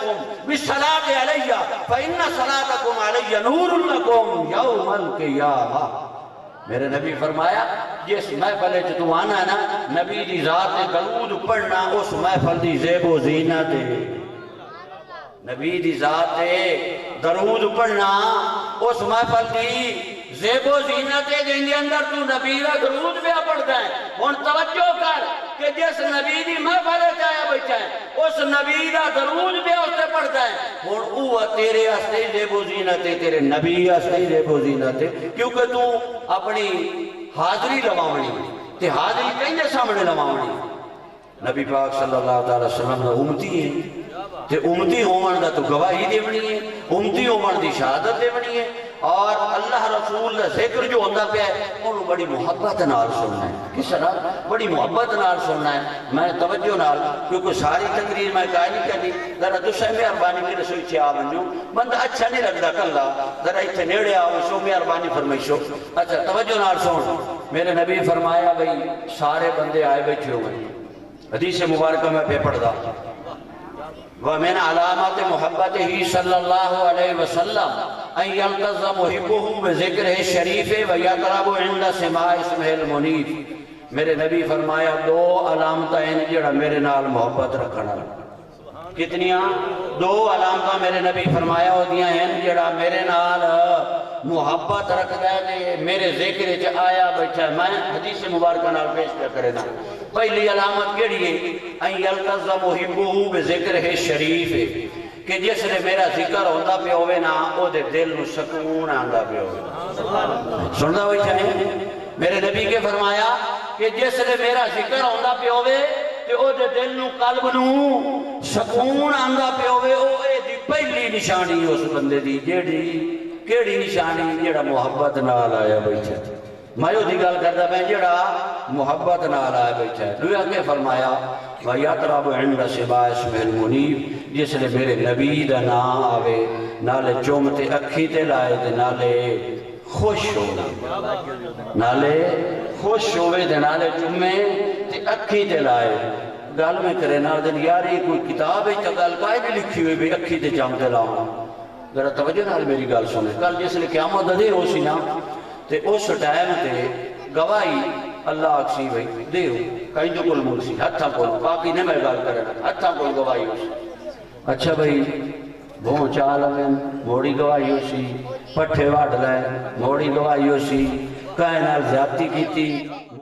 علیکم بالصلاۃ علی فإن صلاتکم علی نور لکم یوم القیامہ۔ میرے نبی فرمایا جس محفل چ تو آنا ہے نا نبی دی ذات تے درود پڑھنا اس محفل دی زیب و زینت ہے۔ نبی دی ذات تے درود پڑھنا اس محفل دی زیب و زینت ہے جن کے اندر تو نبی دا درود پہ پڑھتا ہے۔ ہن توجہ کر کہ جس نبی دی محفل چایا بیٹھا ہے اس نبی دا درود پہ اس سے پڑھتا ہے۔ ہن وہ تیرے واسطے زیب و زینت ہے، تیرے نبی واسطے زیب و زینت ہے، کیونکہ تو اپنی حاضری لواونی تے حاضری کہیں دے سامنے لواونی۔ نبی پاک صلی اللہ علیہ وسلم دا امتی ہے تے امتی ہومن دا تو گواہی دیونی ہے، امتی ہومن دی شہادت دیونی ہے، اور اللہ رسول دا ذکر جو ہوندہ پہ ہے انہوں بڑی محبت نال سننا ہے۔ کس طرح بڑی محبت نال سننا ہے، میں توجہ نال، کیونکہ ساری تقریر میں کہا نہیں کرنی، ذرا دوسرے مہربانی کی رسول چھے آمن جو بندہ اچھا نہیں لگتا کلا، ذرا اتنے نیڑے آؤ شو مہربانی فرمائشو۔ اچھا توجہ نال سن، میرے نبی فرمایا بھئی سارے بندے آئے بیٹھے ہوئے، حدیث مبارکہ میں پہ پڑھ دا وَمِنْ عَلَامَةِ مُحَبَّتِهِ صلی اللہ علیہ وسلم ان یلتظ محبه بذکرہ الشریف ویقرب عند سماع اسمہ المنیف۔ میرے نبی فرمایا دو علامتیں ہیں جڑا میرے نال محبت رکھنا۔ کتنیاں؟ دو علامتیں میرے نبی فرمایا ہو دیا ہیں جڑا میرے نال محبت رکھ دے میرے ذکر چ آیا بیٹھا ہے۔ میں حدیث مبارکہ نال پیش کیا کرے نا۔ پہلی علامت کیڑی ہے؟ ان یلتظ محبه بذکرہ الشریف، کہ جس نے میرا ذکر ہوندہ پہ ہوئے نا او دے دل نو سکون آندہ پہ ہوئے۔ سندہ ہوئی چھنے میرے نبی کے فرمایا کہ جس نے میرا ذکر ہوندہ پہ ہوئے کہ او دے دل نو قلب نو سکون آندہ پہ ہوئے، او اے دی پہلی نشانی اس بندے دی جیڑی کیڑی نشانی جیڑا محبت نال آیا بیٹھا۔ میں دی گل کردا میں جڑا محبت نال آیا بیٹھا ہے۔ دویا کے فرمایا وَيَطْرَبُ عِنْدَ سِبَا اسْمِ الْمُنِيفِ، جس نے میرے نبی دا نام آوے نالے چومتے اکھی تے لائے دے نالے خوش ہوئے، نالے خوش ہوئے دے نالے چومے تے اکھی تے لائے۔ گل میں کرے نا دن یاری کوئی کتاب ہے تو گل کائے بھی لکھی ہوئے بھی اکھی تے چام تے لاؤں۔ ذرا توجہ نال میری گل سنے، کل جس نے قیامت دے ہو سی نا تے اس ٹائم تے گواہی اللہ اکسی بھئی دے ہو کہیں جو کل مرسی ہتھا کل باقی نہیں میں گال کرے ہتھا کل گواہی ہو سی۔ اچھا بھئی بھون چال میں موڑی گواہی ہو سی، پٹھے واڑ لائے موڑی گواہی ہو سی، کائنال زیادتی کی تھی